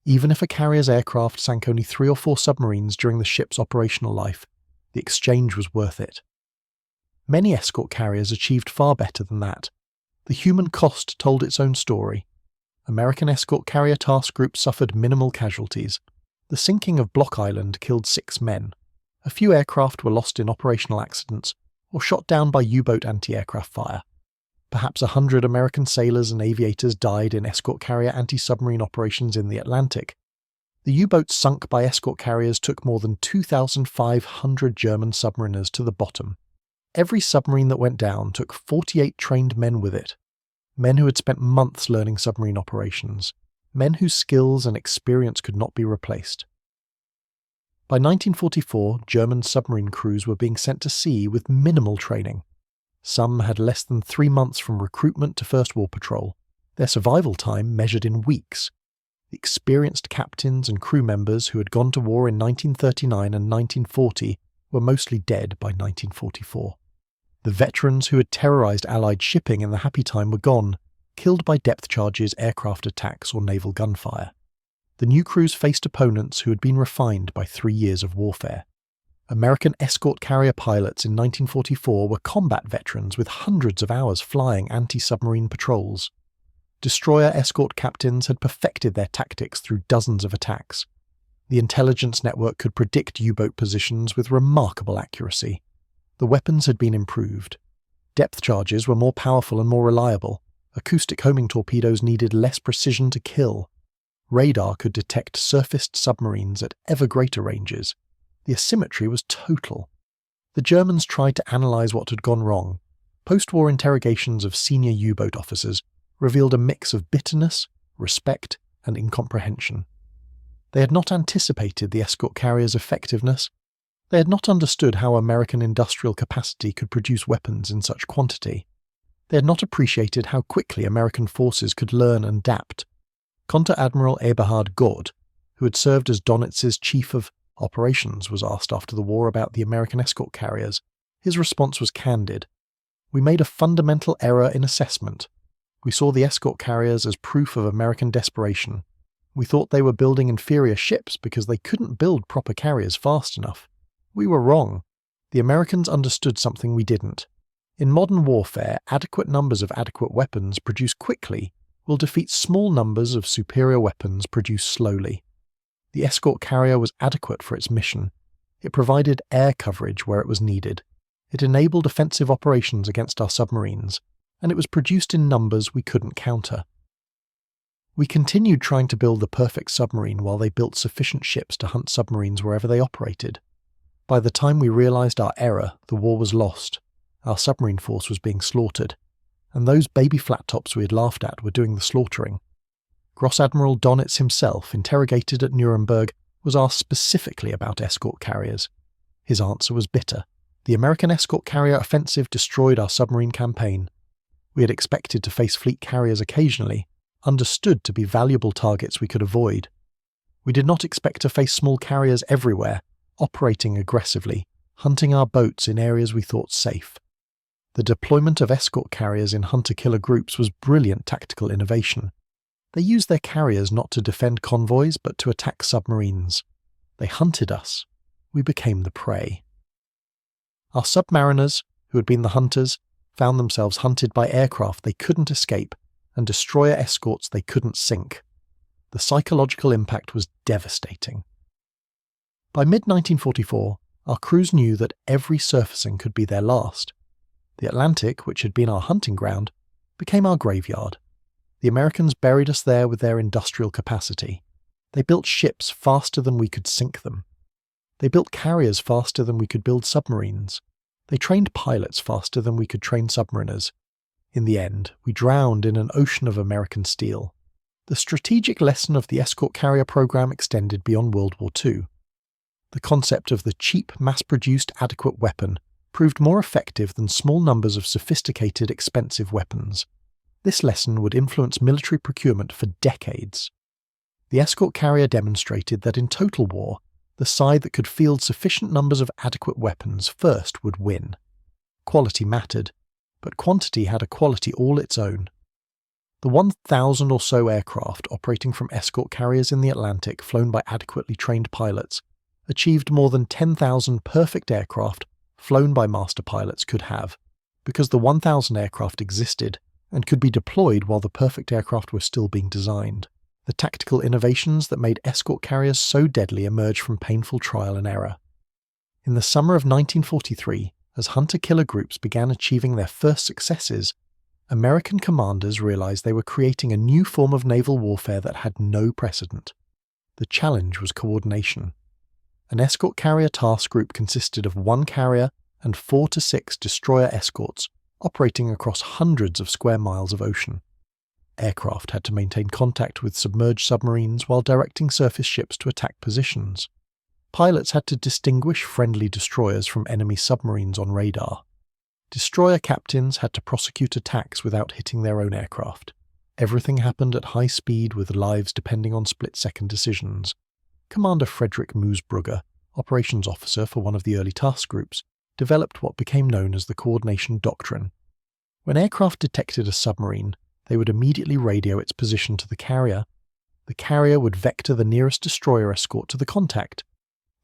Even if a carrier's aircraft sank only 3 or 4 submarines during the ship's operational life, the exchange was worth it. Many escort carriers achieved far better than that. The human cost told its own story. American escort carrier task groups suffered minimal casualties. The sinking of Block Island killed 6 men. A few aircraft were lost in operational accidents or shot down by U-boat anti-aircraft fire. Perhaps 100 American sailors and aviators died in escort carrier anti-submarine operations in the Atlantic. The U-boats sunk by escort carriers took more than 2,500 German submariners to the bottom. Every submarine that went down took 48 trained men with it. Men who had spent months learning submarine operations. Men whose skills and experience could not be replaced. By 1944, German submarine crews were being sent to sea with minimal training. Some had less than 3 months from recruitment to first war patrol, their survival time measured in weeks. The experienced captains and crew members who had gone to war in 1939 and 1940 were mostly dead by 1944. The veterans who had terrorized Allied shipping in the happy time were gone, killed by depth charges, aircraft attacks, or naval gunfire. The new crews faced opponents who had been refined by 3 years of warfare. American escort carrier pilots in 1944 were combat veterans with hundreds of hours flying anti-submarine patrols. Destroyer escort captains had perfected their tactics through dozens of attacks. The intelligence network could predict U-boat positions with remarkable accuracy. The weapons had been improved. Depth charges were more powerful and more reliable. Acoustic homing torpedoes needed less precision to kill. Radar could detect surfaced submarines at ever greater ranges. The asymmetry was total. The Germans tried to analyze what had gone wrong. Post-war interrogations of senior U-boat officers revealed a mix of bitterness, respect, and incomprehension. They had not anticipated the escort carrier's effectiveness. They had not understood how American industrial capacity could produce weapons in such quantity. They had not appreciated how quickly American forces could learn and adapt. Conter-Admiral Eberhard Gott, who had served as Donitz's chief of operations, was asked after the war about the American escort carriers. His response was candid. "We made a fundamental error in assessment. We saw the escort carriers as proof of American desperation. We thought they were building inferior ships because they couldn't build proper carriers fast enough. We were wrong. The Americans understood something we didn't. In modern warfare, adequate numbers of adequate weapons produced quickly will defeat small numbers of superior weapons produced slowly. The escort carrier was adequate for its mission. It provided air coverage where it was needed. It enabled offensive operations against our submarines, and it was produced in numbers we couldn't counter. We continued trying to build the perfect submarine while they built sufficient ships to hunt submarines wherever they operated. By the time we realized our error, the war was lost. Our submarine force was being slaughtered, and those baby flat tops we had laughed at were doing the slaughtering." Gross Admiral Donitz himself, interrogated at Nuremberg, was asked specifically about escort carriers. His answer was bitter. The American escort carrier offensive destroyed our submarine campaign. We had expected to face fleet carriers occasionally, understood to be valuable targets we could avoid. We did not expect to face small carriers everywhere, operating aggressively, hunting our boats in areas we thought safe. The deployment of escort carriers in hunter-killer groups was brilliant tactical innovation. They used their carriers not to defend convoys, but to attack submarines. They hunted us. We became the prey. Our submariners, who had been the hunters, found themselves hunted by aircraft they couldn't escape and destroyer escorts they couldn't sink. The psychological impact was devastating. By mid-1944, our crews knew that every surfacing could be their last. The Atlantic, which had been our hunting ground, became our graveyard. The Americans buried us there with their industrial capacity. They built ships faster than we could sink them. They built carriers faster than we could build submarines. They trained pilots faster than we could train submariners. In the end, we drowned in an ocean of American steel. The strategic lesson of the escort carrier program extended beyond World War II. The concept of the cheap, mass-produced, adequate weapon proved more effective than small numbers of sophisticated, expensive weapons. This lesson would influence military procurement for decades. The escort carrier demonstrated that in total war, the side that could field sufficient numbers of adequate weapons first would win. Quality mattered, but quantity had a quality all its own. The 1,000 or so aircraft operating from escort carriers in the Atlantic flown by adequately trained pilots achieved more than 10,000 perfect aircraft flown by master pilots could have, because the 1,000 aircraft existed and could be deployed while the perfect aircraft were still being designed. The tactical innovations that made escort carriers so deadly emerged from painful trial and error. In the summer of 1943, as hunter-killer groups began achieving their first successes, American commanders realized they were creating a new form of naval warfare that had no precedent. The challenge was coordination. An escort carrier task group consisted of 1 carrier and 4 to 6 destroyer escorts operating across hundreds of square miles of ocean. Aircraft had to maintain contact with submerged submarines while directing surface ships to attack positions. Pilots had to distinguish friendly destroyers from enemy submarines on radar. Destroyer captains had to prosecute attacks without hitting their own aircraft. Everything happened at high speed with lives depending on split-second decisions. Commander Frederick Moosbrugger, operations officer for one of the early task groups, developed what became known as the coordination doctrine. When aircraft detected a submarine, they would immediately radio its position to the carrier. The carrier would vector the nearest destroyer escort to the contact.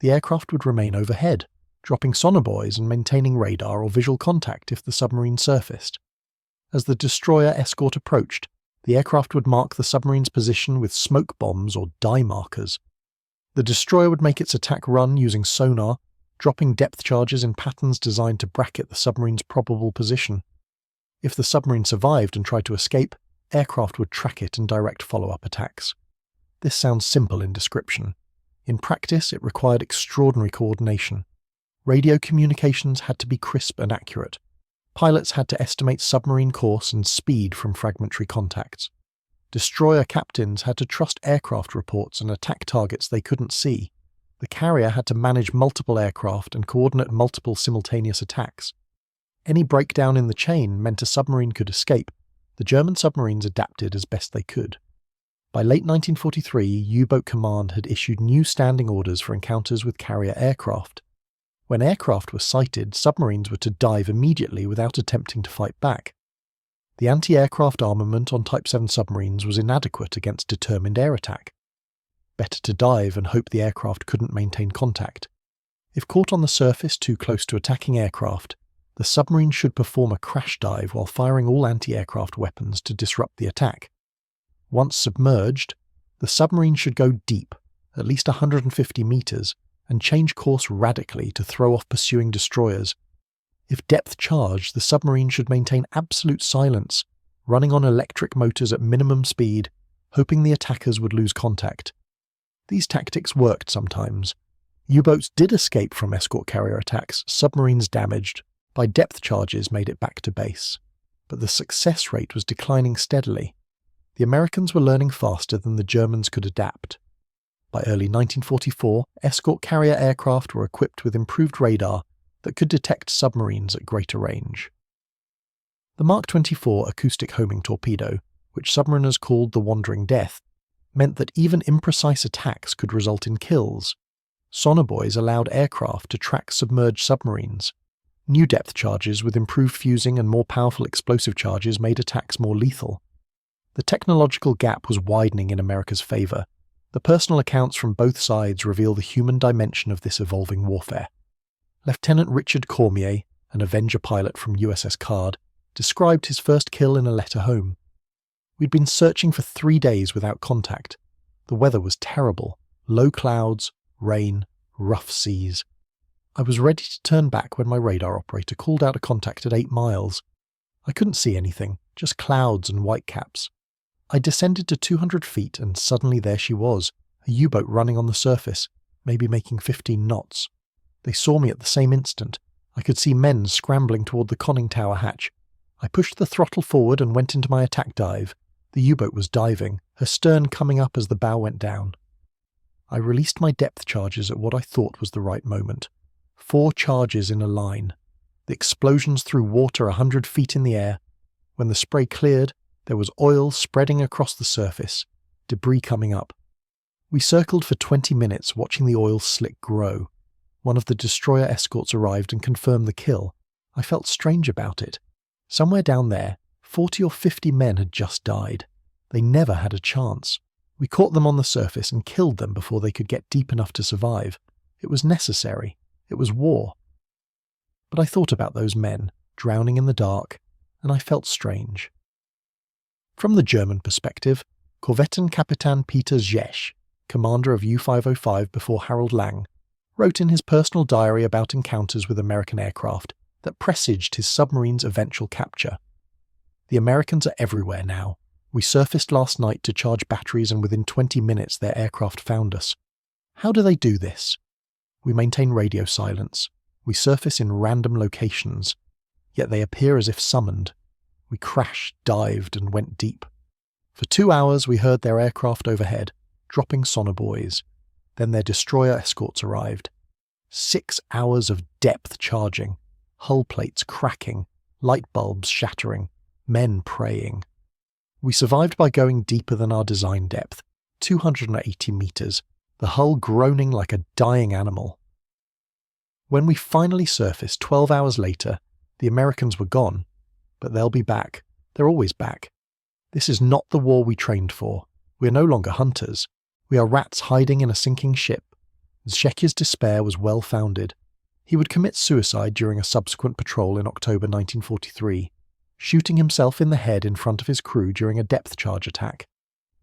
The aircraft would remain overhead, dropping sonobuoys and maintaining radar or visual contact if the submarine surfaced. As the destroyer escort approached, the aircraft would mark the submarine's position with smoke bombs or dye markers. The destroyer would make its attack run using sonar, dropping depth charges in patterns designed to bracket the submarine's probable position. If the submarine survived and tried to escape, aircraft would track it and direct follow-up attacks. This sounds simple in description. In practice, it required extraordinary coordination. Radio communications had to be crisp and accurate. Pilots had to estimate submarine course and speed from fragmentary contacts. Destroyer captains had to trust aircraft reports and attack targets they couldn't see. The carrier had to manage multiple aircraft and coordinate multiple simultaneous attacks. Any breakdown in the chain meant a submarine could escape. The German submarines adapted as best they could. By late 1943, U-Boat Command had issued new standing orders for encounters with carrier aircraft. When aircraft were sighted, submarines were to dive immediately without attempting to fight back. The anti-aircraft armament on Type 7 submarines was inadequate against determined air attack. Better to dive and hope the aircraft couldn't maintain contact. If caught on the surface too close to attacking aircraft, the submarine should perform a crash dive while firing all anti-aircraft weapons to disrupt the attack. Once submerged, the submarine should go deep, at least 150 meters, and change course radically to throw off pursuing destroyers. If depth charged, the submarine should maintain absolute silence, running on electric motors at minimum speed, hoping the attackers would lose contact. These tactics worked sometimes. U-boats did escape from escort carrier attacks, submarines damaged, by depth charges made it back to base. But the success rate was declining steadily. The Americans were learning faster than the Germans could adapt. By early 1944, escort carrier aircraft were equipped with improved radar that could detect submarines at greater range. The Mark 24 acoustic homing torpedo, which submariners called the Wandering Death, meant that even imprecise attacks could result in kills. Sonobuoys allowed aircraft to track submerged submarines. New depth charges with improved fusing and more powerful explosive charges made attacks more lethal. The technological gap was widening in America's favour. The personal accounts from both sides reveal the human dimension of this evolving warfare. Lieutenant Richard Cormier, an Avenger pilot from USS Card, described his first kill in a letter home. "We'd been searching for 3 days without contact. The weather was terrible. Low clouds, rain, rough seas. I was ready to turn back when my radar operator called out a contact at 8 miles. I couldn't see anything, just clouds and whitecaps. I descended to 200 feet and suddenly there she was, a U-boat running on the surface, maybe making 15 knots. They saw me at the same instant. I could see men scrambling toward the conning tower hatch. I pushed the throttle forward and went into my attack dive. The U-boat was diving, her stern coming up as the bow went down. I released my depth charges at what I thought was the right moment. 4 charges in a line. The explosions threw water 100 feet in the air. When the spray cleared, there was oil spreading across the surface, debris coming up. We circled for 20 minutes watching the oil slick grow. One of the destroyer escorts arrived and confirmed the kill. I felt strange about it. Somewhere down there, 40 or 50 men had just died. They never had a chance. We caught them on the surface and killed them before they could get deep enough to survive. It was necessary. It was war. But I thought about those men, drowning in the dark, and I felt strange. From the German perspective, Korvettenkapitan Peter Zesch, commander of U-505 before Harold Lang, wrote in his personal diary about encounters with American aircraft that presaged his submarine's eventual capture. "The Americans are everywhere now. We surfaced last night to charge batteries and within 20 minutes their aircraft found us. How do they do this? We maintain radio silence. We surface in random locations, yet they appear as if summoned. We crashed, dived, and went deep. For 2 hours we heard their aircraft overhead, dropping sonobuoys. Then their destroyer escorts arrived. 6 hours of depth charging, hull plates cracking, light bulbs shattering, men praying. We survived by going deeper than our design depth, 280 meters, the hull groaning like a dying animal. When we finally surfaced 12 hours later, the Americans were gone, but they'll be back. They're always back. This is not the war we trained for. We are no longer hunters. We are rats hiding in a sinking ship. Zszekia's despair was well founded. He would commit suicide during a subsequent patrol in October 1943, shooting himself in the head in front of his crew during a depth charge attack.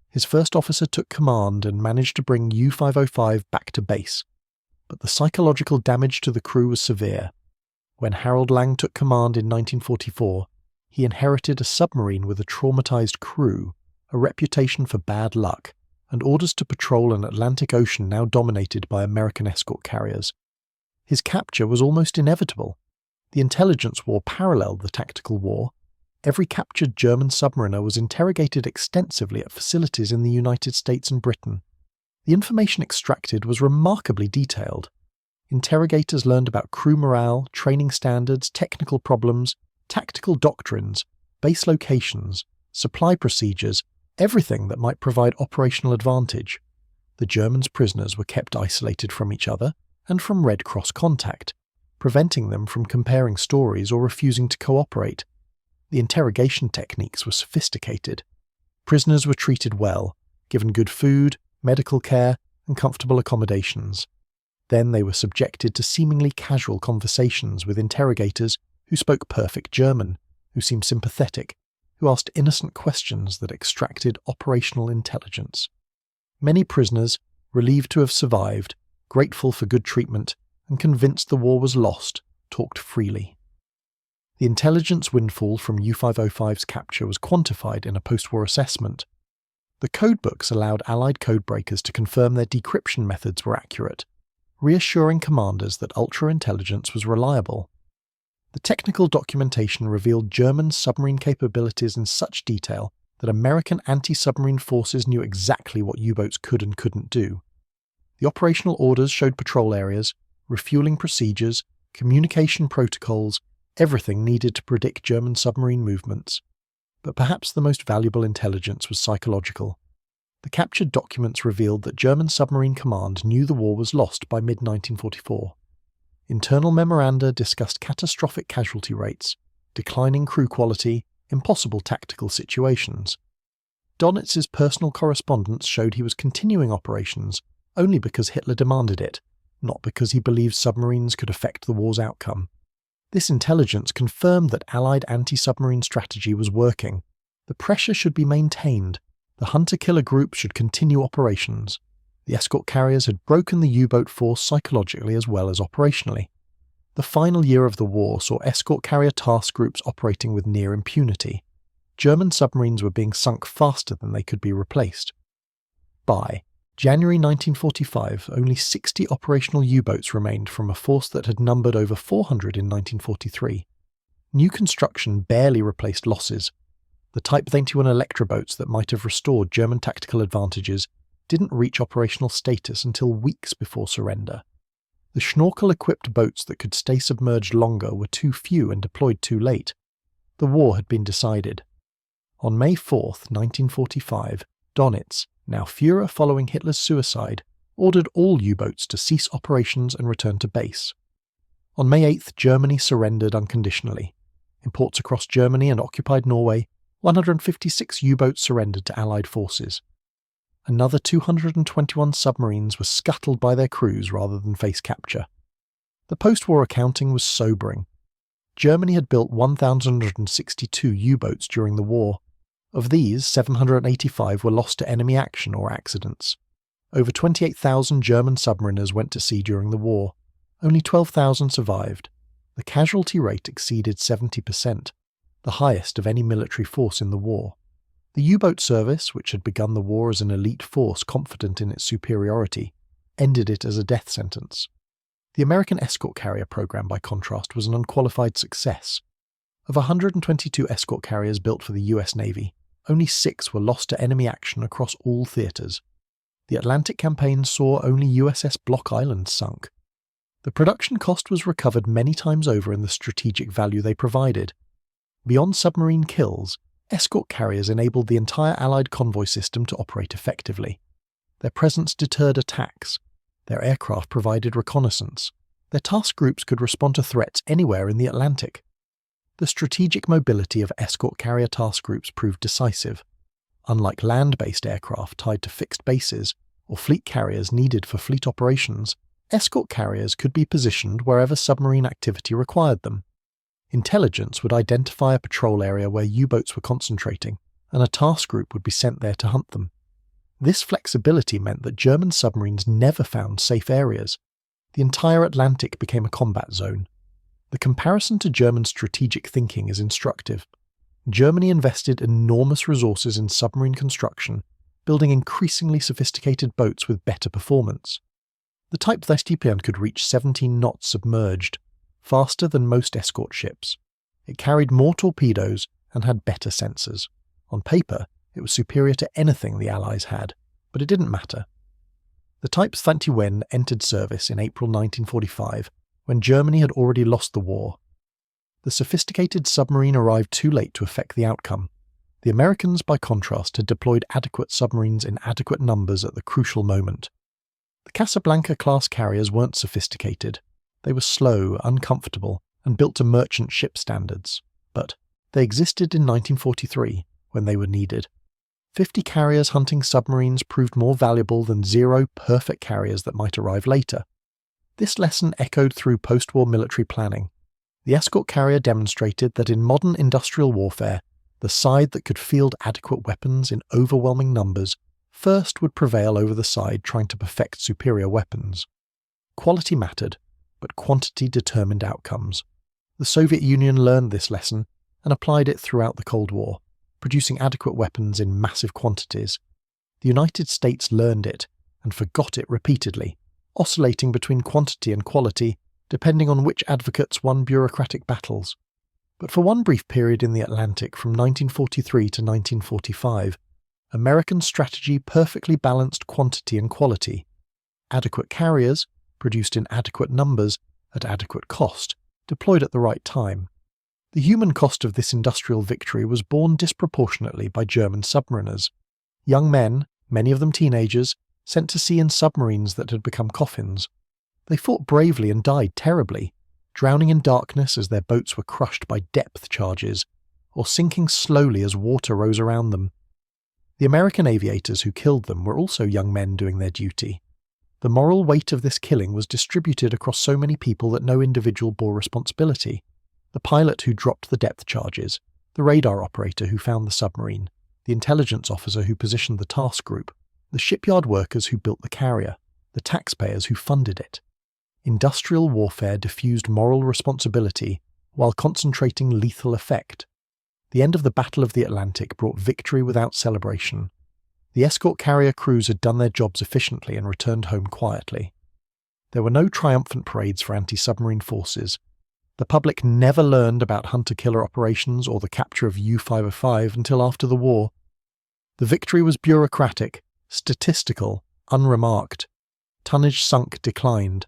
His first officer took command and managed to bring U-505 back to base, but the psychological damage to the crew was severe. When Harold Lang took command in 1944, he inherited a submarine with a traumatized crew, a reputation for bad luck, and orders to patrol an Atlantic Ocean now dominated by American escort carriers. His capture was almost inevitable. The intelligence war paralleled the tactical war. Every captured German submariner was interrogated extensively at facilities in the United States and Britain. The information extracted was remarkably detailed. Interrogators learned about crew morale, training standards, technical problems, tactical doctrines, base locations, supply procedures, everything that might provide operational advantage. The Germans' prisoners were kept isolated from each other and from Red Cross contact, preventing them from comparing stories or refusing to cooperate. The interrogation techniques were sophisticated. Prisoners were treated well, given good food, medical care, and comfortable accommodations. Then they were subjected to seemingly casual conversations with interrogators who spoke perfect German, who seemed sympathetic, who asked innocent questions that extracted operational intelligence. Many prisoners, relieved to have survived, grateful for good treatment, and convinced the war was lost, talked freely. The intelligence windfall from U-505's capture was quantified in a post-war assessment. The codebooks allowed Allied codebreakers to confirm their decryption methods were accurate, reassuring commanders that ultra-intelligence was reliable. The technical documentation revealed German submarine capabilities in such detail that American anti-submarine forces knew exactly what U-boats could and couldn't do. The operational orders showed patrol areas, refueling procedures, communication protocols, everything needed to predict German submarine movements. But perhaps the most valuable intelligence was psychological. The captured documents revealed that German submarine command knew the war was lost by mid-1944. Internal memoranda discussed catastrophic casualty rates, declining crew quality, impossible tactical situations. Donitz's personal correspondence showed he was continuing operations only because Hitler demanded it, not because he believed submarines could affect the war's outcome. This intelligence confirmed that Allied anti-submarine strategy was working. The pressure should be maintained. The hunter-killer group should continue operations. The escort carriers had broken the U-boat force psychologically as well as operationally. The final year of the war saw escort carrier task groups operating with near impunity. German submarines were being sunk faster than they could be replaced. By January 1945, only 60 operational U-boats remained from a force that had numbered over 400 in 1943. New construction barely replaced losses. The Type 21 Electra boats that might have restored German tactical advantages didn't reach operational status until weeks before surrender. The Schnorkel-equipped boats that could stay submerged longer were too few and deployed too late. The war had been decided. On May 4, 1945, Donitz, now Führer following Hitler's suicide, ordered all U-boats to cease operations and return to base. On May 8, Germany surrendered unconditionally. In ports across Germany and occupied Norway, 156 U-boats surrendered to Allied forces. Another 221 submarines were scuttled by their crews rather than face capture. The post-war accounting was sobering. Germany had built 1,162 U-boats during the war. Of these, 785 were lost to enemy action or accidents. Over 28,000 German submariners went to sea during the war. Only 12,000 survived. The casualty rate exceeded 70%, the highest of any military force in the war. The U-boat service, which had begun the war as an elite force confident in its superiority, ended it as a death sentence. The American escort carrier program, by contrast, was an unqualified success. Of 122 escort carriers built for the US Navy, only 6 were lost to enemy action across all theatres. The Atlantic campaign saw only USS Block Island sunk. The production cost was recovered many times over in the strategic value they provided. Beyond submarine kills, escort carriers enabled the entire Allied convoy system to operate effectively. Their presence deterred attacks. Their aircraft provided reconnaissance. Their task groups could respond to threats anywhere in the Atlantic. The strategic mobility of escort carrier task groups proved decisive. Unlike land-based aircraft tied to fixed bases or fleet carriers needed for fleet operations, escort carriers could be positioned wherever submarine activity required them. Intelligence would identify a patrol area where U-boats were concentrating, and a task group would be sent there to hunt them. This flexibility meant that German submarines never found safe areas. The entire Atlantic became a combat zone. The comparison to German strategic thinking is instructive. Germany invested enormous resources in submarine construction, building increasingly sophisticated boats with better performance. The Type 30 could reach 17 knots submerged, faster than most escort ships. It carried more torpedoes and had better sensors. On paper, it was superior to anything the Allies had, but it didn't matter. The Type 30 entered service in April 1945, when Germany had already lost the war. The sophisticated submarine arrived too late to affect the outcome. The Americans, by contrast, had deployed adequate submarines in adequate numbers at the crucial moment. The Casablanca-class carriers weren't sophisticated. They were slow, uncomfortable, and built to merchant ship standards. But they existed in 1943, when they were needed. 50 carriers hunting submarines proved more valuable than 0 perfect carriers that might arrive later. This lesson echoed through post-war military planning. The escort carrier demonstrated that in modern industrial warfare, the side that could field adequate weapons in overwhelming numbers first would prevail over the side trying to perfect superior weapons. Quality mattered, but quantity determined outcomes. The Soviet Union learned this lesson and applied it throughout the Cold War, producing adequate weapons in massive quantities. The United States learned it and forgot it repeatedly, oscillating between quantity and quality depending on which advocates won bureaucratic battles. But for one brief period in the Atlantic from 1943 to 1945, American strategy perfectly balanced quantity and quality. Adequate carriers, produced in adequate numbers, at adequate cost, deployed at the right time. The human cost of this industrial victory was borne disproportionately by German submariners. Young men, many of them teenagers, sent to sea in submarines that had become coffins. They fought bravely and died terribly, drowning in darkness as their boats were crushed by depth charges, or sinking slowly as water rose around them. The American aviators who killed them were also young men doing their duty. The moral weight of this killing was distributed across so many people that no individual bore responsibility. The pilot who dropped the depth charges, the radar operator who found the submarine, the intelligence officer who positioned the task group, the shipyard workers who built the carrier, the taxpayers who funded it. Industrial warfare diffused moral responsibility while concentrating lethal effect. The end of the Battle of the Atlantic brought victory without celebration. The escort carrier crews had done their jobs efficiently and returned home quietly. There were no triumphant parades for anti-submarine forces. The public never learned about hunter-killer operations or the capture of U-505 until after the war. The victory was bureaucratic, statistical, unremarked. Tonnage sunk declined.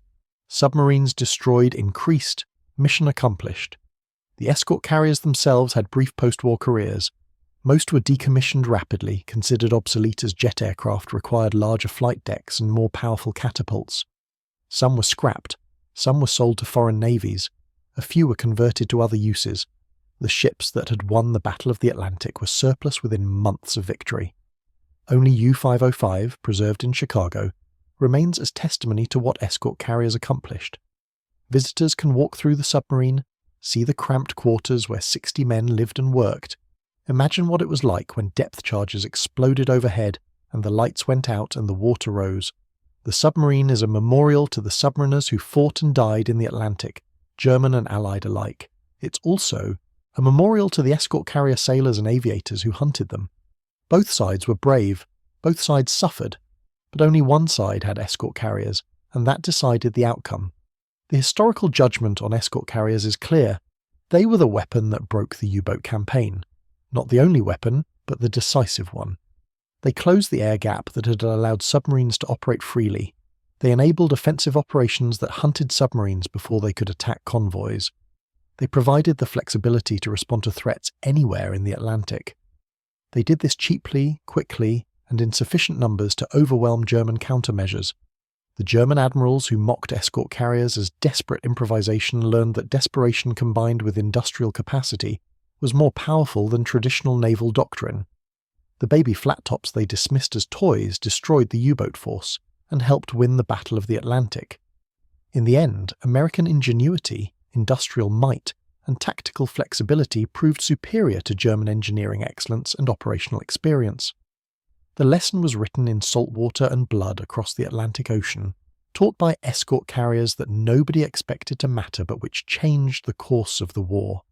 Submarines destroyed increased, mission accomplished. The escort carriers themselves had brief post-war careers. Most were decommissioned rapidly, considered obsolete as jet aircraft required larger flight decks and more powerful catapults. Some were scrapped, some were sold to foreign navies, a few were converted to other uses. The ships that had won the Battle of the Atlantic were surplus within months of victory. Only U-505, preserved in Chicago, remains as testimony to what escort carriers accomplished. Visitors can walk through the submarine, see the cramped quarters where 60 men lived and worked. Imagine what it was like when depth charges exploded overhead and the lights went out and the water rose. The submarine is a memorial to the submariners who fought and died in the Atlantic, German and Allied alike. It's also a memorial to the escort carrier sailors and aviators who hunted them. Both sides were brave, both sides suffered, but only one side had escort carriers, and that decided the outcome. The historical judgment on escort carriers is clear. They were the weapon that broke the U-boat campaign. Not the only weapon, but the decisive one. They closed the air gap that had allowed submarines to operate freely. They enabled offensive operations that hunted submarines before they could attack convoys. They provided the flexibility to respond to threats anywhere in the Atlantic. They did this cheaply, quickly, and in sufficient numbers to overwhelm German countermeasures. The German admirals who mocked escort carriers as desperate improvisation learned that desperation combined with industrial capacity was more powerful than traditional naval doctrine. The baby flat-tops they dismissed as toys destroyed the U-boat force and helped win the Battle of the Atlantic. In the end, American ingenuity, industrial might, and tactical flexibility proved superior to German engineering excellence and operational experience. The lesson was written in salt water and blood across the Atlantic Ocean, taught by escort carriers that nobody expected to matter but which changed the course of the war.